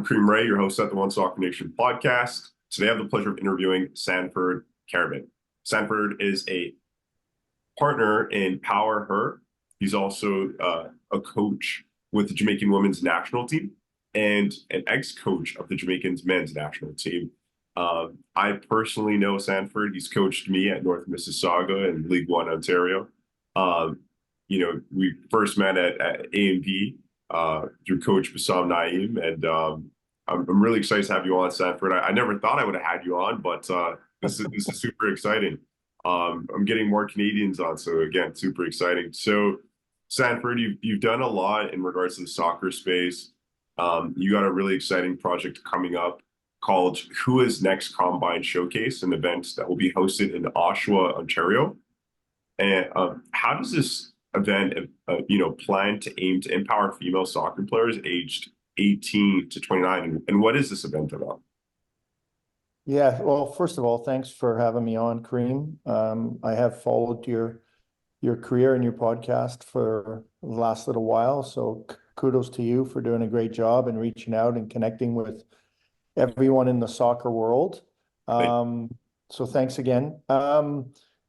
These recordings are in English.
Kareem Ray, your host at the One Soccer Nation podcast. Today I have the pleasure of interviewing Sanford Carabin. Sanford is a partner in Empowerher. He's also a coach with the Jamaican women's national team and an ex-coach of the Jamaican men's national team. I personally know Sanford. He's coached me at North Mississauga in League One, Ontario. We first met at A&P through Coach Bassam Naeem, and I'm really excited to have you on, Sanford. I never thought I would have had you on, but this is super exciting. I'm getting more Canadians on, so again, super exciting. So, Sanford, you've done a lot in regards to the soccer space. You got a really exciting project coming up called Who Is Next Combine Showcase, an event that will be hosted in Oshawa, Ontario. And how does this event, plan to aim to empower female soccer players aged 18 to 29? And what is this event about? Yeah, well, first of all, thanks for having me on, Kareem. I have followed your career and your podcast for the last little while, so kudos to you for doing a great job and reaching out and connecting with everyone in the soccer world. So thanks again.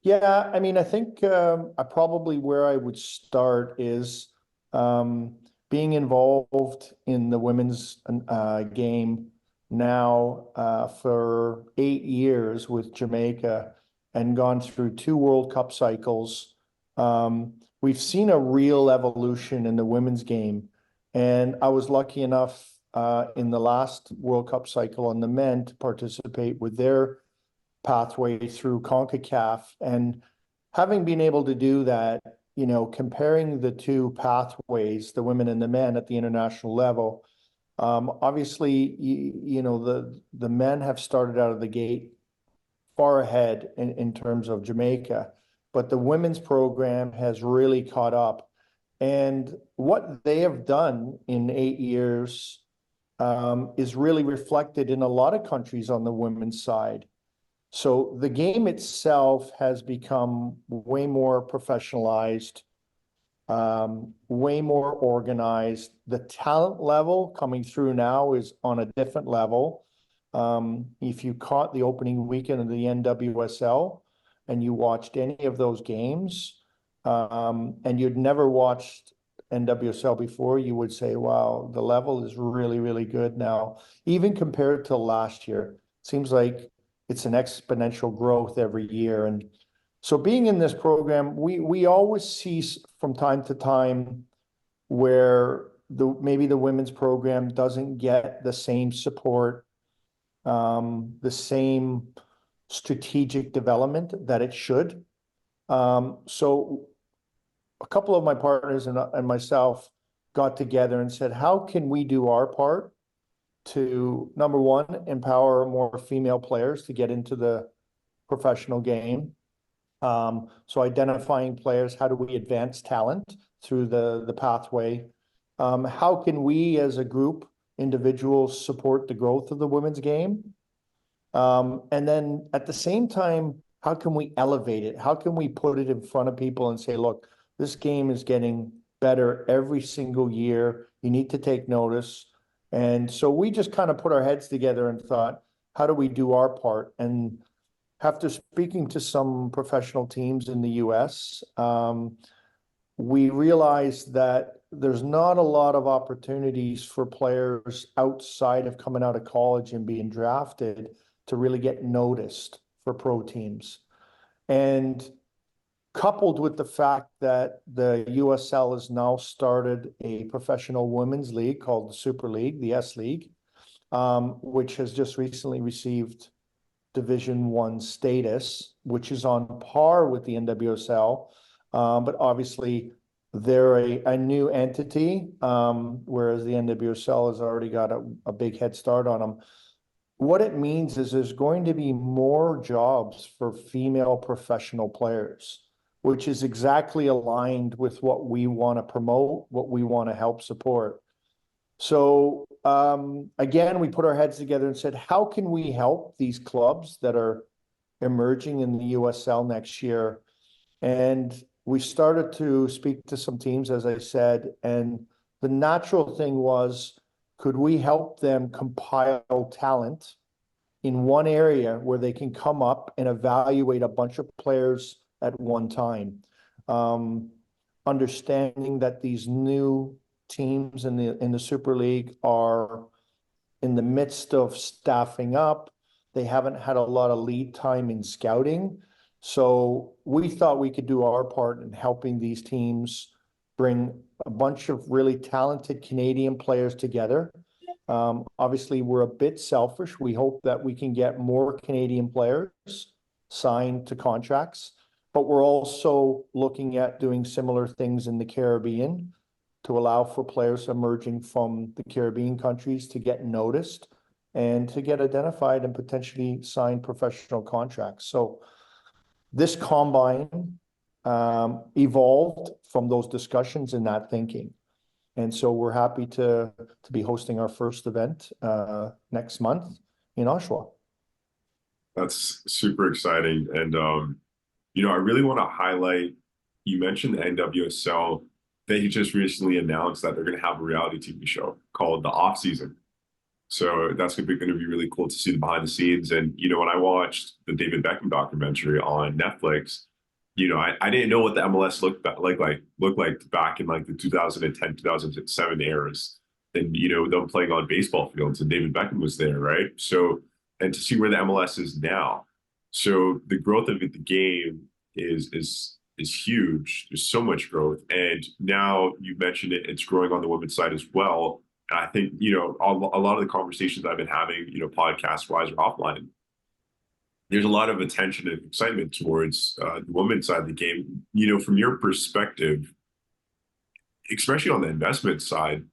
Yeah, I mean, I think probably where I would start is being involved in the women's game now for 8 years with Jamaica and gone through 2 World Cup cycles. We've seen a real evolution in the women's game. And I was lucky enough in the last World Cup cycle on the men to participate with their pathway through CONCACAF. And having been able to do that, comparing the 2 pathways, the women and the men at the international level, obviously, the men have started out of the gate far ahead in terms of Jamaica, but the women's program has really caught up. And what they have done in 8 years is really reflected in a lot of countries on the women's side. So the game itself has become way more professionalized, way more organized. The talent level coming through now is on a different level. If you caught the opening weekend of the NWSL and you watched any of those games, and you'd never watched NWSL before, you would say, wow, the level is really, really good now, even compared to last year. Seems like it's an exponential growth every year. And so being in this program, we always see from time to time where maybe the women's program doesn't get the same support, the same strategic development that it should. So a couple of my partners and myself got together and said, how can we do our part to, number one, empower more female players to get into the professional game? So identifying players, how do we advance talent through the pathway? How can we as a group, individuals, support the growth of the women's game? And then at the same time, how can we elevate it? How can we put it in front of people and say, look, this game is getting better every single year. You need to take notice. And so we just kind of put our heads together and thought, how do we do our part? And after speaking to some professional teams in the US, we realized that there's not a lot of opportunities for players outside of coming out of college and being drafted to really get noticed for pro teams. And coupled with the fact that the USL has now started a professional women's league called the Super League, the S League, which has just recently received Division 1 status, which is on par with the NWSL, but obviously they're a new entity, whereas the NWSL has already got a big head start on them. What it means is there's going to be more jobs for female professional players, which is exactly aligned with what we want to promote, what we want to help support. So again, we put our heads together and said, how can we help these clubs that are emerging in the USL next year? And we started to speak to some teams, as I said, and the natural thing was could we help them compile talent in one area where they can come up and evaluate a bunch of players at one time? Understanding that these new teams in the Super League are in the midst of staffing up. They haven't had a lot of lead time in scouting. So we thought we could do our part in helping these teams bring a bunch of really talented Canadian players together. Obviously, we're a bit selfish. We hope that we can get more Canadian players signed to contracts, but we're also looking at doing similar things in the Caribbean to allow for players emerging from the Caribbean countries to get noticed and to get identified and potentially sign professional contracts. So this combine evolved from those discussions and that thinking. And so we're happy to be hosting our first event next month in Oshawa. That's super exciting. And, I really want to highlight, you mentioned the NWSL. They just recently announced that they're going to have a reality TV show called The Off Season. So that's going to be really cool to see the behind the scenes. And, when I watched the David Beckham documentary on Netflix, I didn't know what the MLS looked like back in like the 2010, 2007 eras. And, them playing on baseball fields, and David Beckham was there, right? So, and to see where the MLS is now. So the growth of the game is huge. There's so much growth. And now you mentioned it, it's growing on the women's side as well. And I think, a lot of the conversations I've been having, podcast wise or offline, there's a lot of attention and excitement towards the women's side of the game. From your perspective, especially on the investment side,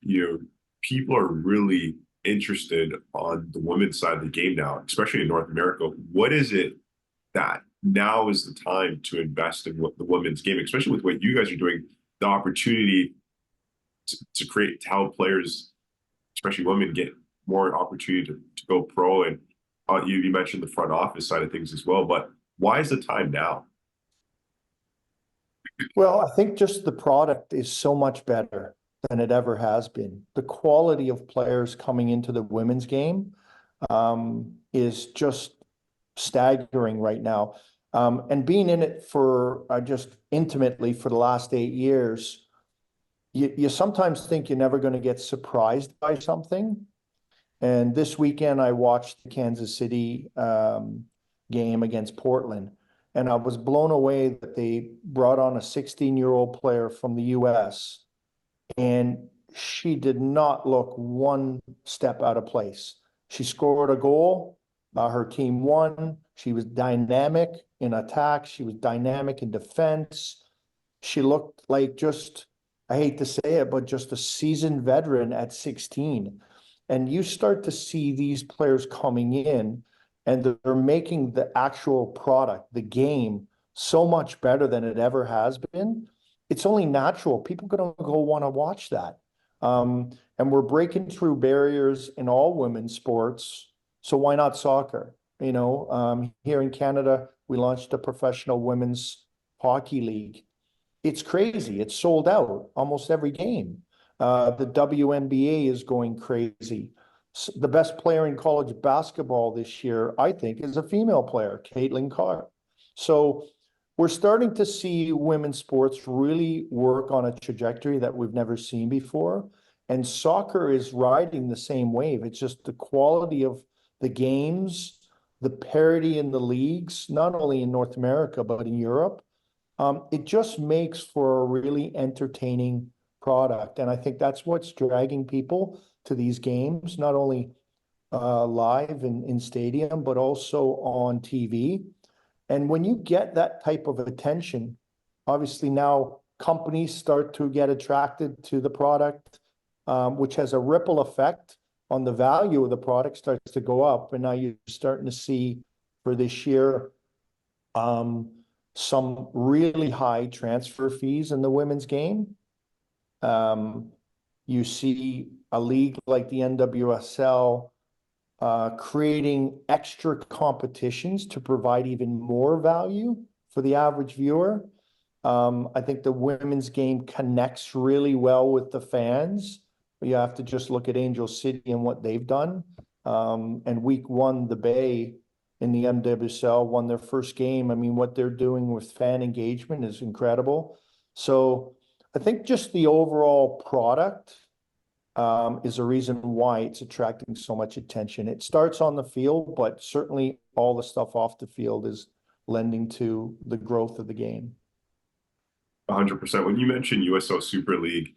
people are really interested on the women's side of the game now, especially in North America. What is it that now is the time to invest in the women's game, especially with what you guys are doing, the opportunity to help players, especially women, get more opportunity to go pro. And you mentioned the front office side of things as well, but why is the time now? Well, I think just the product is so much better than it ever has been. The quality of players coming into the women's game is just staggering right now. And being in it for just intimately for the last 8 years, you sometimes think you're never going to get surprised by something. And this weekend, I watched the Kansas City game against Portland, and I was blown away that they brought on a 16-year-old player from the US, and she did not look one step out of place. She scored a goal. Her team won. She was dynamic in attack. She was dynamic in defense. She looked like just, I hate to say it, but just a seasoned veteran at 16. And you start to see these players coming in and they're making the actual product, the game, so much better than it ever has been. It's only natural. People are going to go want to watch that. And we're breaking through barriers in all women's sports. So why not soccer? Here in Canada, we launched a professional women's hockey league. It's crazy. It's sold out almost every game. The WNBA is going crazy. The best player in college basketball this year, I think, is a female player, Caitlin Carr. So we're starting to see women's sports really work on a trajectory that we've never seen before. And soccer is riding the same wave. It's just the quality of the games, the parity in the leagues, not only in North America, but in Europe. It just makes for a really entertaining product. And I think that's what's dragging people to these games, not only live in stadium, but also on TV. And when you get that type of attention, obviously now companies start to get attracted to the product, which has a ripple effect on the value of the product starts to go up. And now you're starting to see for this year some really high transfer fees in the women's game. You see a league like the NWSL creating extra competitions to provide even more value for the average viewer. I think the women's game connects really well with the fans you have to just look at Angel City and what they've done. And week one, the Bay in the MWSL won their first game. I mean, what they're doing with fan engagement is incredible. So I think just the overall product is a reason why it's attracting so much attention. It starts on the field, but certainly all the stuff off the field is lending to the growth of the game. 100%. When you mentioned USL Super League,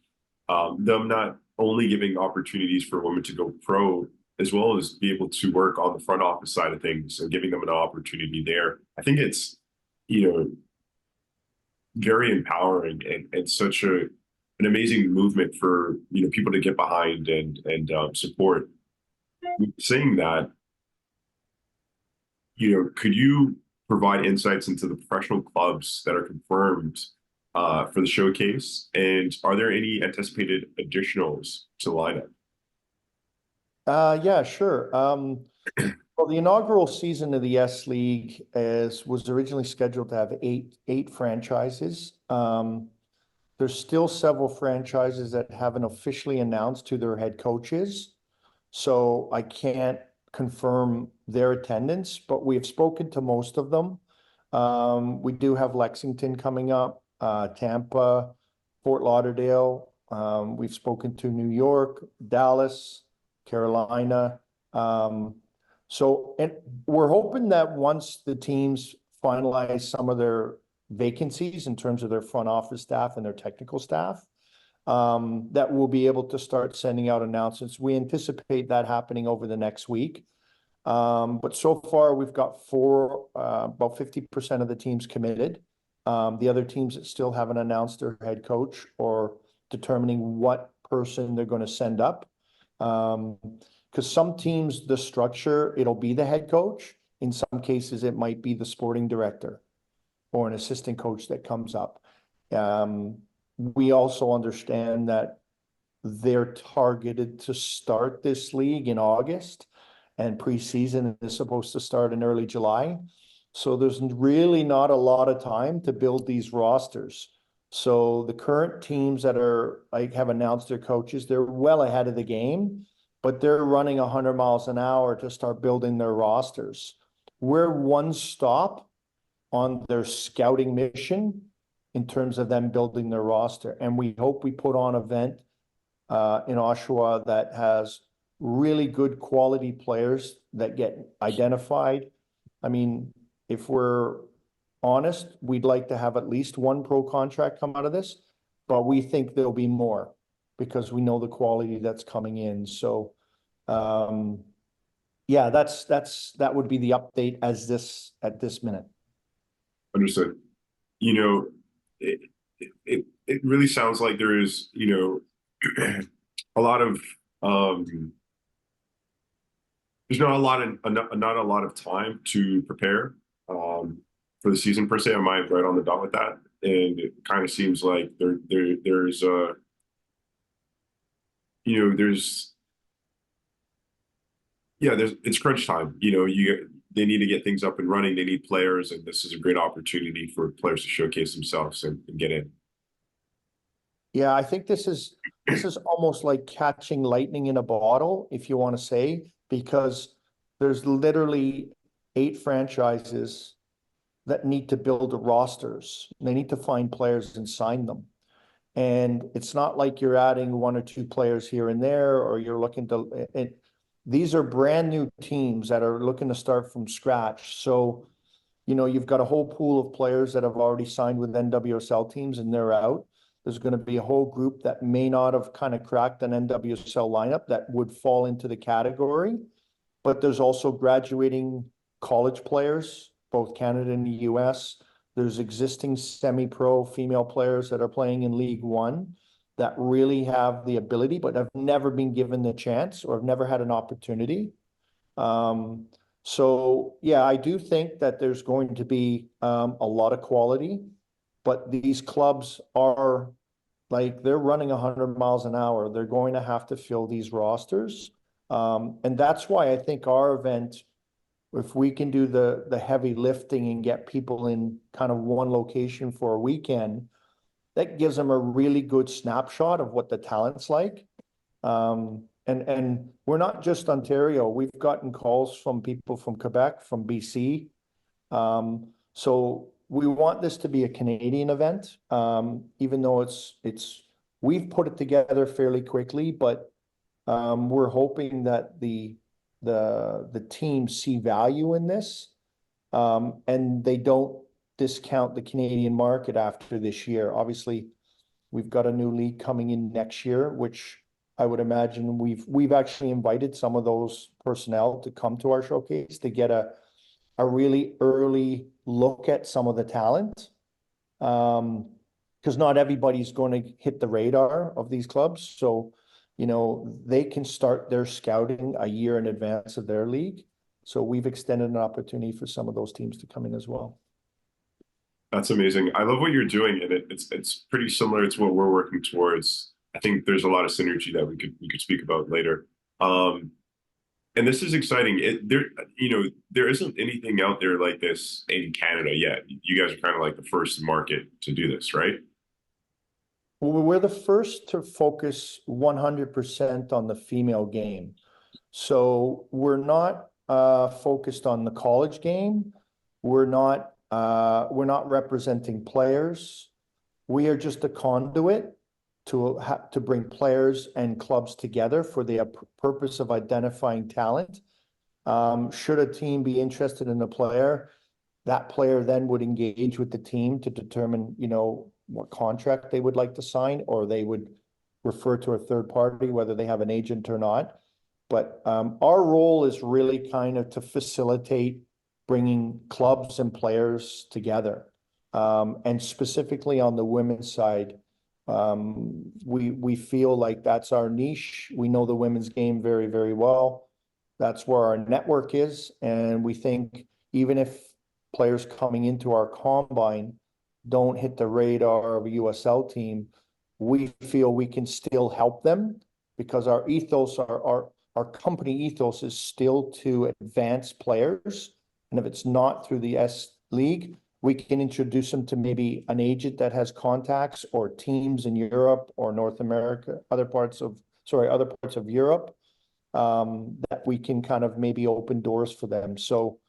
them not only giving opportunities for women to go pro, as well as be able to work on the front office side of things and giving them an opportunity there. I think it's, very empowering and such an amazing movement for, people to get behind and support. Saying that, could you provide insights into the professional clubs that are confirmed for the showcase? And are there any anticipated additionals to the lineup? Yeah, sure. Well, the inaugural season of the S League was originally scheduled to have eight franchises. There's still several franchises that haven't officially announced who their head coach is, so I can't confirm their attendance, but we have spoken to most of them. We do have Lexington coming up, Tampa, Fort Lauderdale. We've spoken to New York, Dallas, Carolina. So, and we're hoping that once the teams finalize some of their vacancies in terms of their front office staff and their technical staff, that we'll be able to start sending out announcements. We anticipate that happening over the next week. But so far we've got about 50% of the teams committed. The other teams that still haven't announced their head coach or determining what person they're going to send up. Because some teams, the structure, it'll be the head coach. In some cases, it might be the sporting director or an assistant coach that comes up. We also understand that they're targeted to start this league in August, and preseason is supposed to start in early July. So there's really not a lot of time to build these rosters. So the current teams that have announced their coaches, they're well ahead of the game, but they're running 100 miles an hour to start building their rosters. We're one stop on their scouting mission in terms of them building their roster. And we hope we put on an event in Oshawa that has really good quality players that get identified. I mean, if we're honest, we'd like to have at least one pro contract come out of this, but we think there'll be more because we know the quality that's coming in. So, yeah, that would be the update at this minute. Understood. It really sounds like there is, a lot of there's not a lot of time to prepare for the season per se. Am I right on the dot with that? And it kind of seems like there's it's crunch time. They need to get things up and running. They need players, and this is a great opportunity for players to showcase themselves and get in. Yeah, I think this is almost like catching lightning in a bottle, if you want to say, because there's literally 8 franchises that need to build rosters. They need to find players and sign them. And it's not like you're adding 1 or 2 players here and there, or you're looking to these are brand new teams that are looking to start from scratch. So, you've got a whole pool of players that have already signed with NWSL teams and they're out. There's going to be a whole group that may not have kind of cracked an NWSL lineup that would fall into the category. But there's also graduating college players, both Canada and the US. There's existing semi-pro female players that are playing in League One that really have the ability, but have never been given the chance or have never had an opportunity. So yeah, I do think that there's going to be a lot of quality, but these clubs are they're running 100 miles an hour. They're going to have to fill these rosters. And that's why I think our event, if we can do the heavy lifting and get people in kind of one location for a weekend, that gives them a really good snapshot of what the talent's like. And we're not just Ontario. We've gotten calls from people from Quebec, from BC. So we want this to be a Canadian event, even though we've put it together fairly quickly, but we're hoping that the teams see value in this, and they don't discount the Canadian market after this year. Obviously, we've got a new league coming in next year, which I would imagine we've actually invited some of those personnel to come to our showcase to get a really early look at some of the talent. Because not everybody's going to hit the radar of these clubs. So, they can start their scouting a year in advance of their league. So we've extended an opportunity for some of those teams to come in as well. That's amazing. I love what you're doing, and it's pretty similar to what we're working towards. I think there's a lot of synergy that we could speak about later. And this is exciting. There isn't anything out there like this in Canada yet. You guys are kind of like the first market to do this, right? Well, we're the first to focus 100% on the female game. So we're not focused on the college game. We're not representing players. We are just a conduit to bring players and clubs together for the purpose of identifying talent. Should a team be interested in a player, that player then would engage with the team to determine, what contract they would like to sign, or they would refer to a third party, whether they have an agent or not. But our role is really kind of to facilitate bringing clubs and players together. And specifically on the women's side, we feel like that's our niche. We know the women's game very, very well. That's where our network is. And we think even if players coming into our combine don't hit the radar of a USL team, we feel we can still help them, because our ethos, our company ethos is still to advance players. And if it's not through the S League, we can introduce them to maybe an agent that has contacts, or teams in Europe or North America, other parts of Europe, that we can kind of maybe open doors for them. So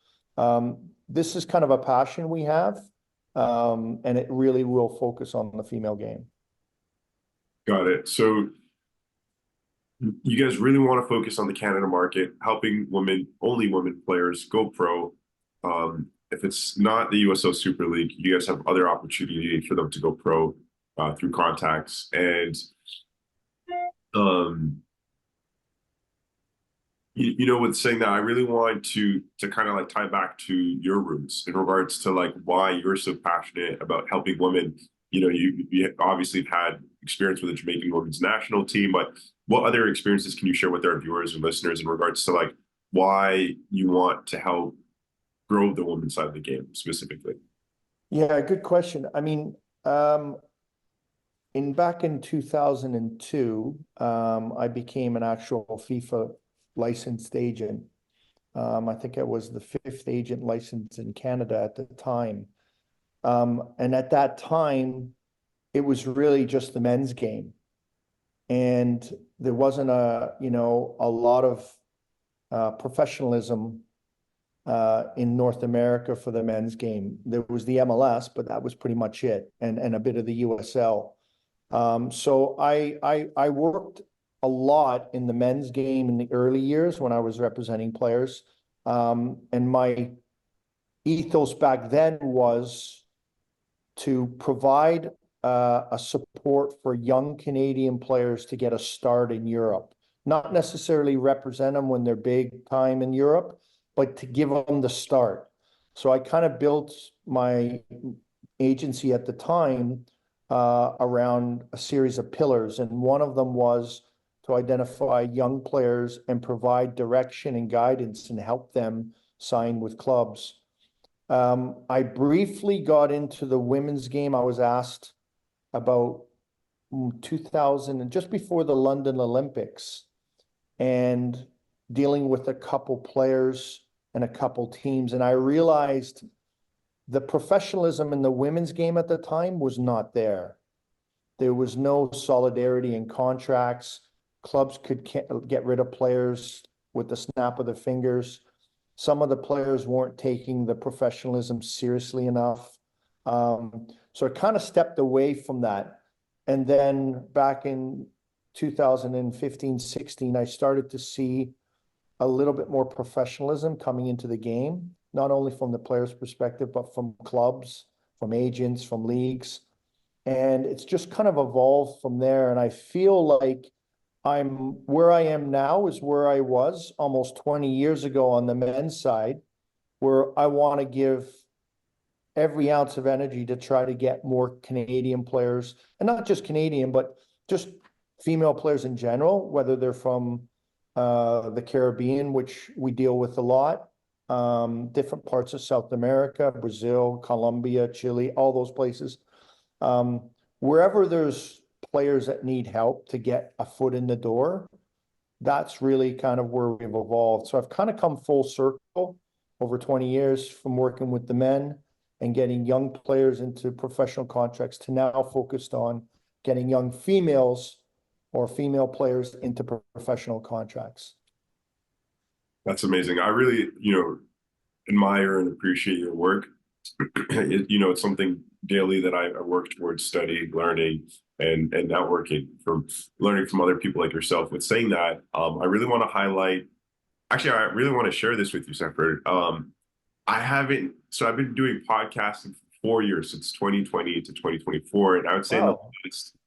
this is kind of a passion we have, and it really will focus on the female game. Got it. So you guys really want to focus on the Canada market, helping only women players go pro. If it's not the USL Super League, you guys have other opportunities for them to go pro through contacts. And with saying that, I really want to kind of like tie back to your roots in regards to like why you're so passionate about helping women. You obviously have had experience with the Jamaican women's national team, but what other experiences can you share with our viewers and listeners in regards to like why you want to help grow the women's side of the game specifically? Yeah, good question. I mean, back in 2002, I became an actual FIFA licensed agent. I think I was the 5th agent licensed in Canada at the time. And at that time, it was really just the men's game. And there wasn't a lot of professionalism in North America for the men's game. There was the MLS, but that was pretty much it, and a bit of the USL. So I worked a lot in the men's game in the early years when I was representing players. And my ethos back then was to provide a support for young Canadian players to get a start in Europe. Not necessarily represent them when they're big time in Europe, but to give them the start. So I kind of built my agency at the time around a series of pillars. And one of them was to identify young players and provide direction and guidance and help them sign with clubs. I briefly got into the women's game. I was asked about 2000, and just before the London Olympics, and dealing with a couple players and a couple teams. And I realized the professionalism in the women's game at the time was not there. There was no solidarity in contracts. clubs could get rid of players with the snap of their fingers. Some of the players weren't taking the professionalism seriously enough. So I kind of stepped away from that. And then back in 2015, 16, I started to see a little bit more professionalism coming into the game, not only from the players' perspective, but from clubs, from agents, from leagues. And it's just kind of evolved from there. And I feel like where I am now is where I was almost 20 years ago on the men's side, where I want to give every ounce of energy to try to get more Canadian players, and not just Canadian, but just female players in general, whether they're from the Caribbean, which we deal with a lot, different parts of South America, Brazil, Colombia, Chile, all those places. Wherever there's players that need help to get a foot in the door, that's really kind of where we've evolved. So I've kind of come full circle over 20 years from working with the men and getting young players into professional contracts to now focused on getting young females or female players into professional contracts. That's amazing. I really, admire and appreciate your work. It's something daily that I work towards studying, learning, and networking from learning from other people like yourself. With saying that, I really want to highlight. Actually, I really want to share this with you, Sanford. I've been doing podcasting for 4 years, since 2020 to 2024, and I would say Wow,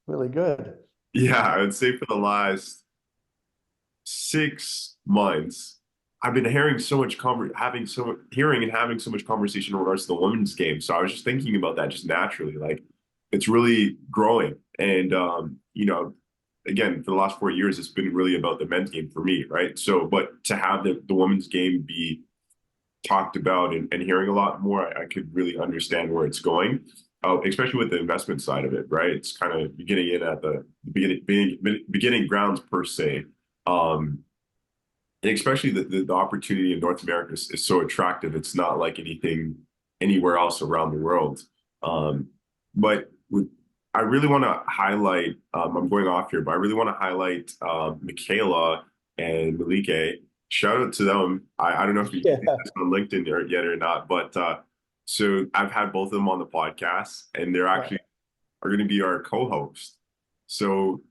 really good. I would say for the last 6 months, I've been hearing so much hearing and having so much conversation in regards to the women's game. So I was just thinking about that just naturally, like it's really growing. And again, for the last 4 years, it's been really about the men's game for me, right? So, but to have the women's game be talked about and hearing a lot more, I could really understand where it's going, especially with the investment side of it, right? It's kind of getting in at the beginning grounds per se. And especially the opportunity in North America is so attractive. It's not like anything anywhere else around the world. But I really want to highlight, I'm going off here, but I really want to highlight Michaela and Malike. Shout out to them. I don't know if you see this on LinkedIn yet or not, but so I've had both of them on the podcast, and they're actually are going to be our co-host. So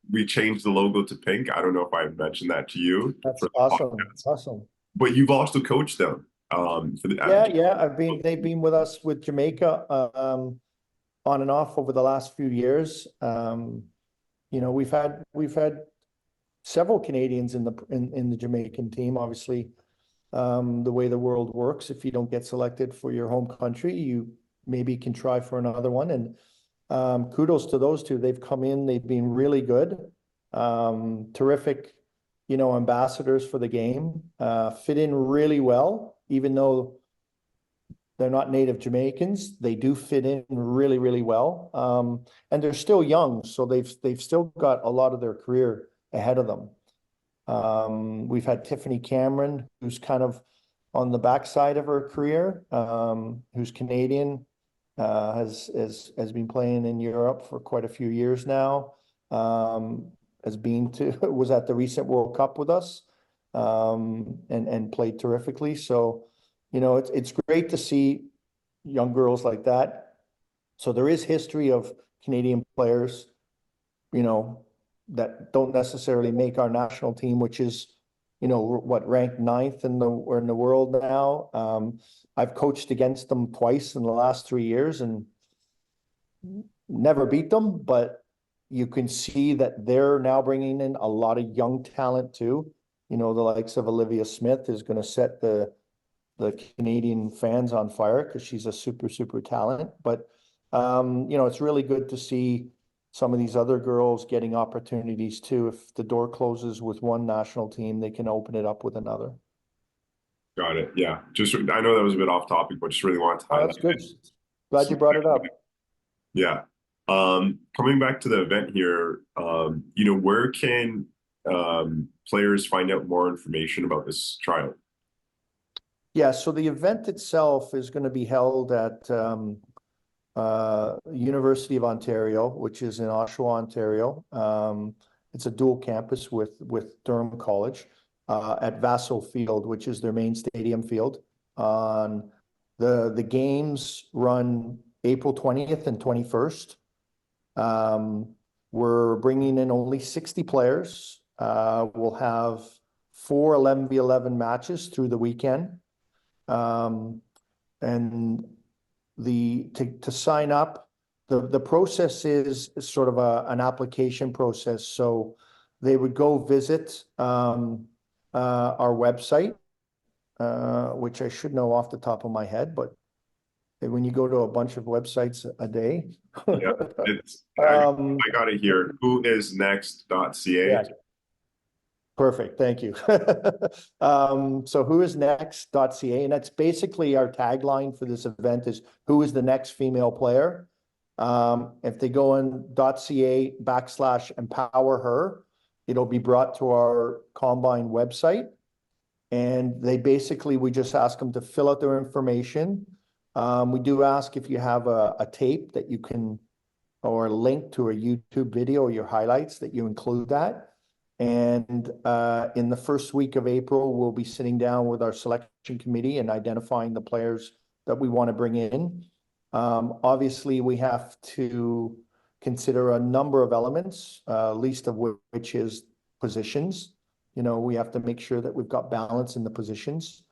we changed the logo to pink. I don't know if I mentioned that to you. That's awesome. That's awesome. But you've also coached them. They've been with us with Jamaica on and off over the last few years. We've had several Canadians in the Jamaican team. Obviously, the way the world works, if you don't get selected for your home country, you maybe can try for another one. And kudos to those two. They've come in, they've been really good, terrific, ambassadors for the game, fit in really well, even though they're not native Jamaicans, they do fit in really, really well. And they're still young, so they've still got a lot of their career ahead of them. We've had Tiffany Cameron, who's kind of on the backside of her career, who's Canadian, has been playing in Europe for quite a few years now. Was at the recent World Cup with us, and played terrifically. So, it's great to see young girls like that. So there is history of Canadian players, that don't necessarily make our national team, which is, ranked 9th in the world now. I've coached against them twice in the last 3 years and never beat them, but you can see that they're now bringing in a lot of young talent too. The likes of Olivia Smith is going to set the Canadian fans on fire because she's a super, super talent. But, it's really good to see some of these other girls getting opportunities too. If the door closes with one national team, they can open it up with another. Got it. Yeah. I know that was a bit off topic, but just really wanted to highlight. That's good. Glad you brought it up. Yeah. Coming back to the event here, where can players find out more information about this trial? Yeah, so the event itself is going to be held at University of Ontario, which is in Oshawa, Ontario. It's a dual campus with Durham College at Vassal Field, which is their main stadium field. On the games run April 20th and 21st. We're bringing in only 60 players. We'll have 4 11v11 matches through the weekend. And to sign up, the process is sort of an application process. So they would go visit our website, which I should know off the top of my head, but when you go to a bunch of websites a day. Yeah, I got it here. Whoisnext.ca. Yeah. Perfect, thank you. So whoisnext.ca, and that's basically our tagline for this event is who is the next female player? If they go in .ca/Empowerher, it'll be brought to our Combine website. And we just ask them to fill out their information. We do ask if you have a tape that you can, or a link to a YouTube video or your highlights, that you include that. And in the first week of April, we'll be sitting down with our selection committee and identifying the players that we want to bring in. Obviously, we have to consider a number of elements, least of which is positions. You know, we have to make sure that we've got balance in the positions.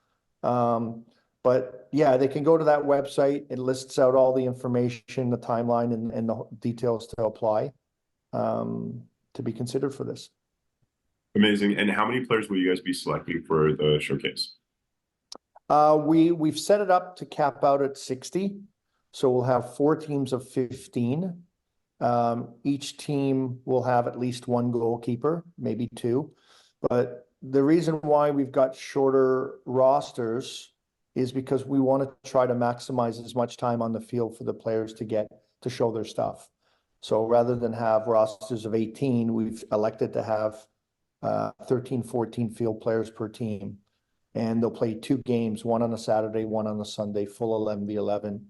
But yeah, they can go to that website. It lists out all the information, the timeline, and the details to apply to be considered for this. Amazing. And how many players will you guys be selecting for the showcase? We've set it up to cap out at 60. So we'll have 4 teams of 15. Each team will have at least 1 goalkeeper, maybe 2. But the reason why we've got shorter rosters is because we want to try to maximize as much time on the field for the players to get to show their stuff. So rather than have rosters of 18, we've elected to have 13, 14 field players per team. And they'll play 2 games, one on a Saturday, one on a Sunday, full 11v11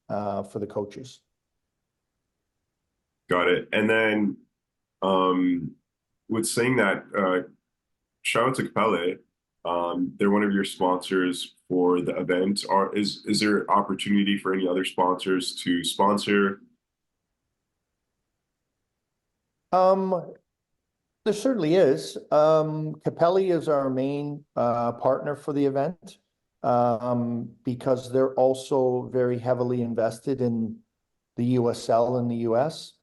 for the coaches. Got it. And then with saying that, shout out to Capelle. They're one of your sponsors for the event. Is there opportunity for any other sponsors to sponsor? There certainly is. Capelle is our main partner for the event because they're also very heavily invested in the USL in the US.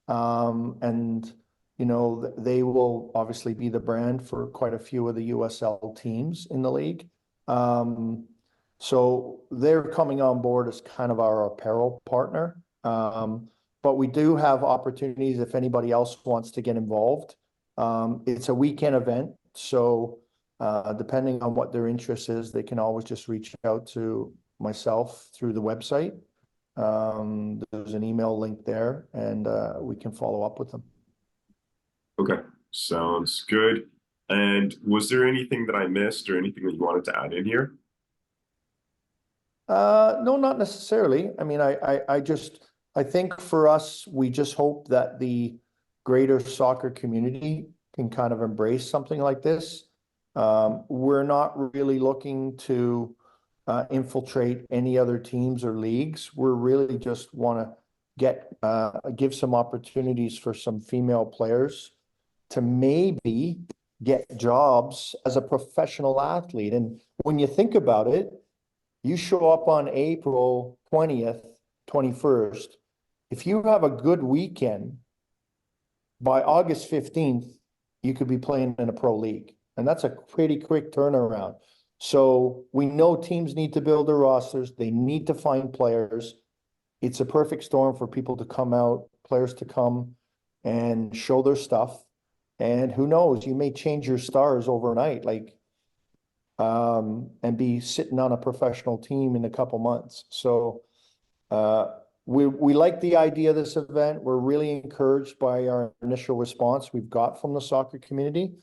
And, you know, they will obviously be the brand for quite a few of the USL teams in the league. So they're coming on board as kind of our apparel partner. But we do have opportunities if anybody else wants to get involved. It's a weekend event, so depending on what their interest is, they can always just reach out to myself through the website. There's an email link there, and we can follow up with them. Okay, sounds good. And was there anything that I missed or anything that you wanted to add in here? No, not necessarily. I mean, I think for us, we just hope that the greater soccer community can kind of embrace something like this. We're not really looking to infiltrate any other teams or leagues. We're really just want to give some opportunities for some female players to maybe get jobs as a professional athlete. And when you think about it, you show up on April 20th, 21st. If you have a good weekend, by August 15th, you could be playing in a pro league. And that's a pretty quick turnaround. So we know teams need to build their rosters. They need to find players. It's a perfect storm for people to come out, players to come and show their stuff. And who knows, you may change your stars overnight, like, and be sitting on a professional team in a couple months. So we like the idea of this event. We're really encouraged by our initial response we've got from the soccer community.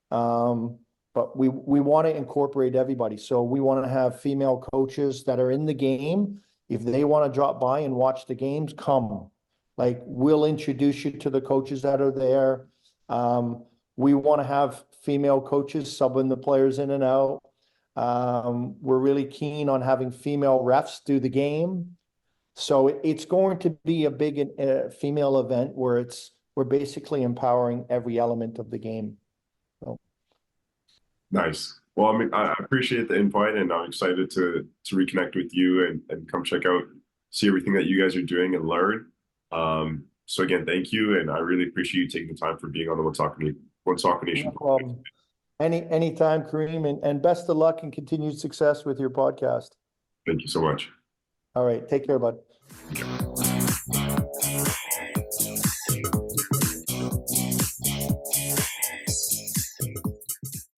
But we want to incorporate everybody. So we want to have female coaches that are in the game. If they want to drop by and watch the games, come. Like, we'll introduce you to the coaches that are there. We want to have female coaches subbing the players in and out. We're really keen on having female refs do the game. So it's going to be a big female event where we're basically empowering every element of the game. So. Nice. Well, I mean, I appreciate the invite, and I'm excited to reconnect with you and come check out, see everything that you guys are doing and learn. So again, thank you, and I really appreciate you taking the time for being on the One Soccer Nation. No problem. Anytime, Kareem, and best of luck and continued success with your podcast. Thank you so much. All right, take care, bud. Okay.